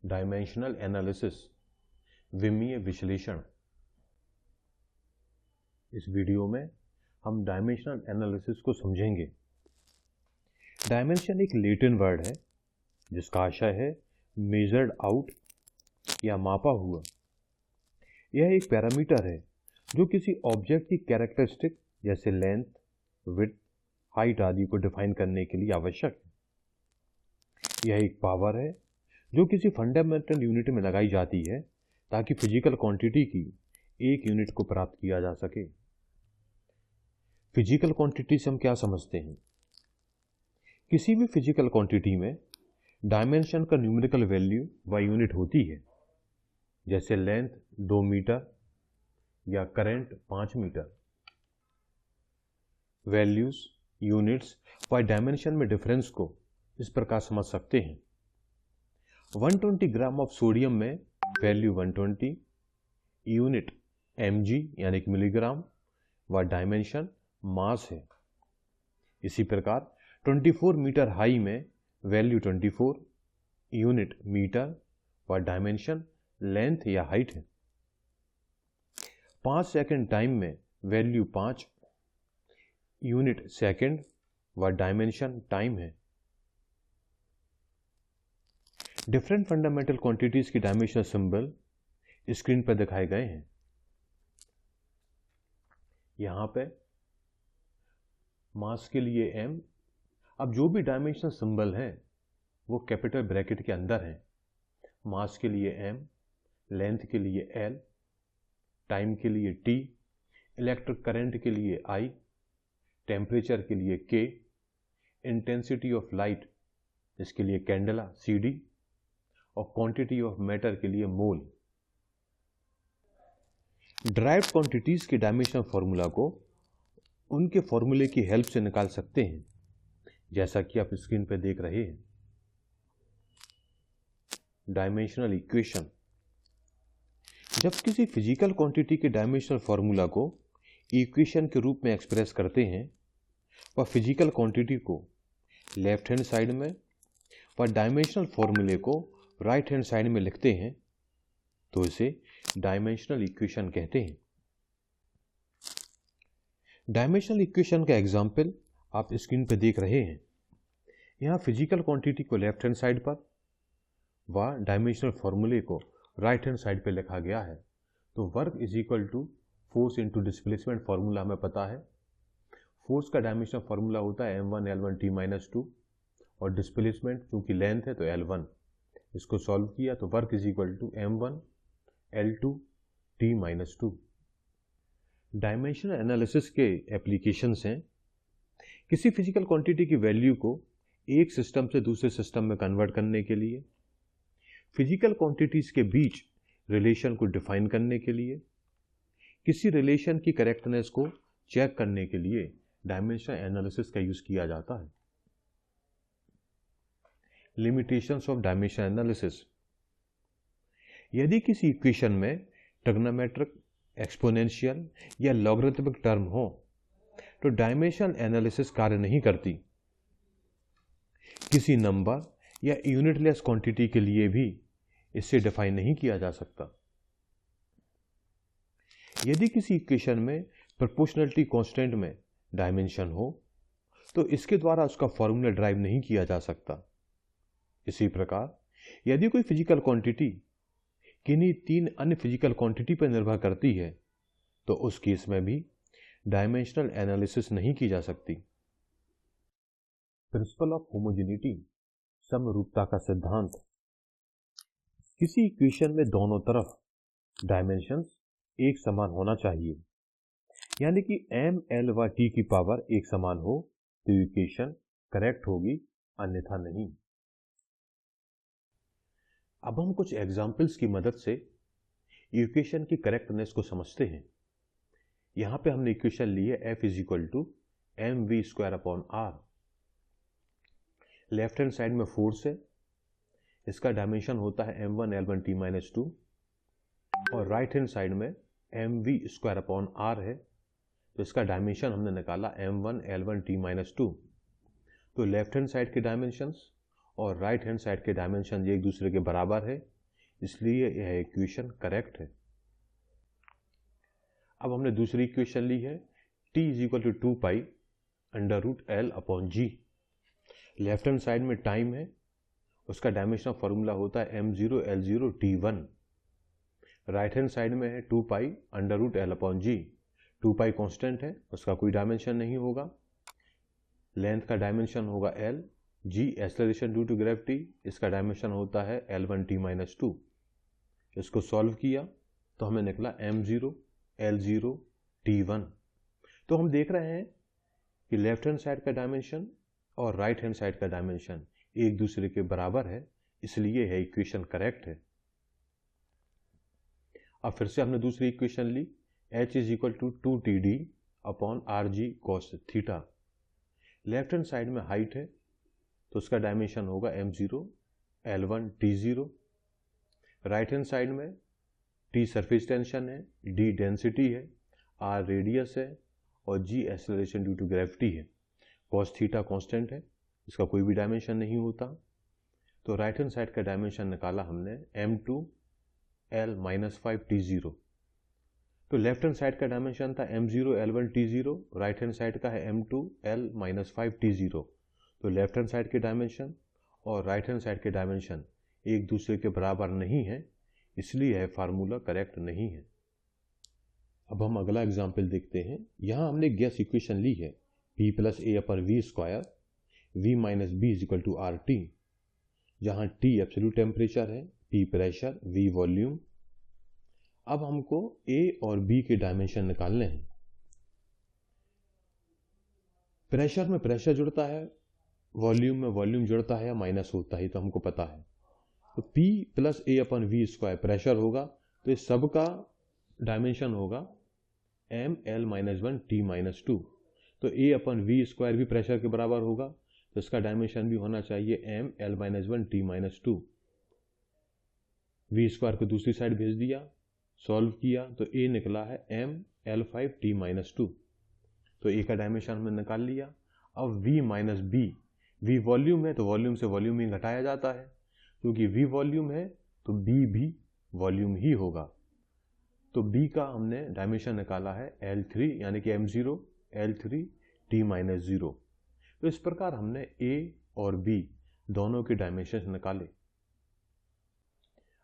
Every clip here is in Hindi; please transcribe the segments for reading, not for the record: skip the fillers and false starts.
डायमेंशनल एनालिसिस, विमीय विश्लेषण। इस वीडियो में हम डायमेंशनल एनालिसिस को समझेंगे। डायमेंशन एक लैटिन वर्ड है जिसका आशय है मेजर्ड आउट या मापा हुआ। यह एक पैरामीटर है जो किसी ऑब्जेक्ट की कैरेक्टरिस्टिक जैसे लेंथ, विड्थ, हाइट आदि को डिफाइन करने के लिए आवश्यक है। यह एक पावर है जो किसी फंडामेंटल यूनिट में लगाई जाती है ताकि फिजिकल क्वांटिटी की एक यूनिट को प्राप्त किया जा सके। फिजिकल क्वांटिटी से हम क्या समझते हैं? किसी भी फिजिकल क्वांटिटी में डायमेंशन का न्यूमेरिकल वैल्यू व यूनिट होती है, जैसे लेंथ 2 मीटर या करंट 5 मीटर। वैल्यूज, यूनिट्स व डायमेंशन में डिफरेंस को इस प्रकार समझ सकते हैं। 120 ग्राम ऑफ सोडियम में वैल्यू 120, यूनिट mg यानी कि मिलीग्राम व डायमेंशन मास है। इसी प्रकार 24 मीटर हाई में वैल्यू 24, यूनिट मीटर व डायमेंशन लेंथ या हाइट है। 5 सेकंड टाइम में वैल्यू 5, यूनिट सेकंड व डायमेंशन टाइम है। डिफरेंट फंडामेंटल क्वांटिटीज की डायमेंशनल सिंबल स्क्रीन पर दिखाए गए हैं। यहां पे मास के लिए m, अब जो भी डायमेंशनल सिंबल है वो कैपिटल ब्रैकेट के अंदर है। मास के लिए m, लेंथ के लिए l, टाइम के लिए t, इलेक्ट्रिक करंट के लिए I, टेम्परेचर के लिए K, इंटेंसिटी ऑफ लाइट इसके लिए कैंडेला CD और क्वांटिटी ऑफ मैटर के लिए मोल। ड्राइव्ड क्वांटिटीज के डायमेंशनल फॉर्मूला को उनके फॉर्मूले की हेल्प से निकाल सकते हैं, जैसा कि आप स्क्रीन पर देख रहे हैं। Dimensional equation. जब किसी फिजिकल क्वांटिटी के डायमेंशनल फॉर्मूला को इक्वेशन के रूप में एक्सप्रेस करते हैं व फिजिकल क्वांटिटी को लेफ्ट हैंड साइड में व डायमेंशनल फॉर्मूले को राइट हैंड साइड में लिखते हैं तो इसे डायमेंशनल इक्वेशन कहते हैं। डायमेंशनल इक्वेशन का एग्जाम्पल आप स्क्रीन पर देख रहे हैं। यहां फिजिकल क्वांटिटी को लेफ्ट हैंड साइड पर व डायमेंशनल फॉर्मूले को राइट हैंड साइड पर लिखा गया है। तो work is equal to force into displacement formula हमें पता है। फोर्स का डायमेंशनल फॉर्मूला होता है m1 L1 T-2 और डिस्प्लेसमेंट चूंकि लेंथ है तो L1। इसको सॉल्व किया तो work is equal to m1 L2 T-2। Dimensional analysis के एप्लीकेशंस हैं। किसी फिजिकल क्वांटिटी की वैल्यू को एक सिस्टम से दूसरे सिस्टम में कन्वर्ट करने के लिए, फिजिकल क्वांटिटीज के बीच रिलेशन को डिफाइन करने के लिए, किसी रिलेशन की करेक्टनेस को चेक करने के लिए डायमेंशनल एनालिसिस का यूज किया जाता है। Limitations of dimensional analysis. यदि किसी इक्वेशन में ट्रिग्नोमेट्रिक, एक्सपोनेंशियल या लॉगरिथमिक टर्म हो तो डायमेंशनल एनालिसिस कार्य नहीं करती। किसी नंबर या यूनिटलेस क्वांटिटी के लिए भी इससे डिफाइन नहीं किया जा सकता। यदि किसी इक्वेशन में प्रोपोर्शनलिटी कांस्टेंट में डायमेंशन हो तो इसके द्वारा उसका फॉर्मूला ड्राइव नहीं किया जा सकता। इसी प्रकार यदि कोई फिजिकल क्वांटिटी किन्हीं 3 अन्य फिजिकल क्वांटिटी पर निर्भर करती है तो उस केस में भी डायमेंशनल एनालिसिस नहीं की जा सकती। प्रिंसिपल ऑफ होमोजेनिटी, समरूपता का सिद्धांत। किसी इक्वेशन में दोनों तरफ डायमेंशंस एक समान होना चाहिए, यानी कि m, l व t की पावर एक समान हो तो इक्वेशन करेक्ट होगी, अन्यथा नहीं। अब हम कुछ एग्जाम्पल्स की मदद से इक्वेशन की करेक्टनेस को समझते हैं। यहां पे हमने इक्वेशन ली है F is equal to mv²/r। Left hand side में फोर्स है, इसका डायमेंशन होता है m1 L1 T-2 और राइट हैंड साइड में mv²/r है तो इसका डायमेंशन हमने निकाला m1 L1 T-2। तो लेफ्ट हैंड साइड के डायमेंशंस और राइट हैंड साइड के डायमेंशन एक दूसरे के बराबर है, इसलिए यह इक्वेशन करेक्ट है। अब हमने दूसरी इक्वेशन ली है t is equal to 2 pi under root L upon G. Left hand side में टाइम है, उसका डायमेंशनल फॉर्मूला होता है m0 L0 t1। Right hand side में है 2 पाई under root L upon G. 2 पाई कॉन्स्टेंट है, उसका कोई डायमेंशन नहीं होगा। लेंथ का डायमेंशन होगा l, g acceleration due to gravity, इसका डायमेंशन होता है L1t-2। इसको सॉल्व किया तो हमें निकला m0 L0 t1। तो हम देख रहे हैं कि लेफ्ट हैंड साइड का डायमेंशन और राइट हैंड साइड का डायमेंशन एक दूसरे के बराबर है, इसलिए यह इक्वेशन करेक्ट है। अब फिर से हमने दूसरी इक्वेशन ली h is equal to 2td upon rg cos theta. Left hand side में हाइट है तो उसका डायमेंशन होगा m0 L1 t0। Right hand side में t सरफेस टेंशन है, d डेंसिटी है, r रेडियस है और g acceleration due to gravity है। cos थीटा कांस्टेंट है, इसका कोई भी डायमेंशन नहीं होता। तो राइट हैंड साइड का डायमेंशन निकाला हमने m2 L-5 t0। तो लेफ्ट हैंड साइड का डायमेंशन था m0 L1 t0, right hand side का है m2 L-5 t0। तो लेफ्ट हैंड साइड के डायमेंशन और राइट हैंड साइड के डायमेंशन एक दूसरे के बराबर नहीं है, इसलिए यह फार्मूला करेक्ट नहीं है। अब हम अगला एग्जाम्पल देखते हैं। यहाँ हमने गैस इक्वेशन ली है P plus A upper V square V minus B is equal to R T, जहाँ T एब्सोल्यूट टेम्परेचर है, P प्रेशर, V वॉल्यूम। अब हमको A और B के डायमेंशन निकालने हैं। प्रेशर में प्रेशर जुड़ता है, वॉल्यूम में वॉल्यूम जुड़ता है या माइनस होता है, तो हमको पता है। तो P plus A upon V square pressure होगा, तो इस सब का डायमेंशन होगा ML-1T-2। तो A अपन वी स्क्वायर भी प्रेशर के बराबर होगा, तो इसका डायमेंशन भी होना चाहिए ML-1T-2। वी स्क्वायर को दूसरी साइड भेज दिया, सॉल्व किया तो A निकला है ML5T-2। तो A का डायमेंशन हमने निकाल लिया। अब V minus B, V volume है तो वॉल्यूम से वॉल्यूम ही घटाया जाता है, क्योंकि V वॉल्यूम है तो B भी वॉल्यूम ही होगा। तो B का हमने डायमेंशन निकाला है L3 यानी कि M0 L3 T-0। तो इस प्रकार हमने A और B दोनों के डायमेंशन निकाले।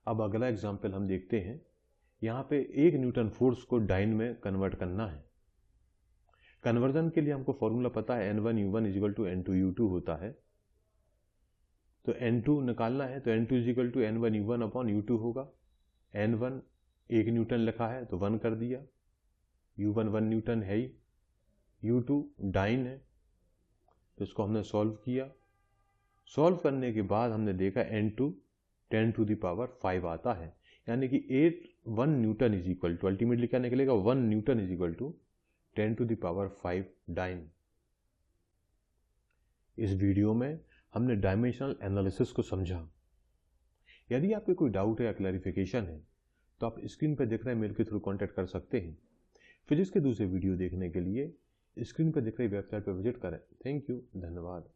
अब अगला एग्जाम्पल हम देखते हैं। यहाँ पे 1 न्यूटन फोर्स को डाइन में कन्वर्ट करना है। कन्वर्जन के लिए हमको फॉर्मूला पता है N1U1 is equal to N2U2 होता है। तो N2 निकालना है तो N2 is equal to N1U1 upon U2 होगा। N1 1 न्यूटन लिखा है तो 1 कर दिया, U1 1 न्यूटन है ही, U2 डाइन है, तो इसको हमने सॉल्व किया। सॉल्व करने के बाद हमने देखा N2 10 टू द पावर 5 आता है, यानी कि 1 newton is equal to, ultimately क्या निकलेगा 1 newton is equal to 10 to the power 5 dyne. इस वीडियो में हमने डायमेंशनल एनालिसिस को समझा। यदि आपको कोई डाउट है या क्लैरिफिकेशन है तो आप स्क्रीन पर दिख रहे मेल के थ्रू कांटेक्ट कर सकते हैं। फिजिक्स के दूसरे वीडियो देखने के लिए स्क्रीन पर दिख रही वेबसाइट पर विजिट करें। थैंक यू, धन्यवाद।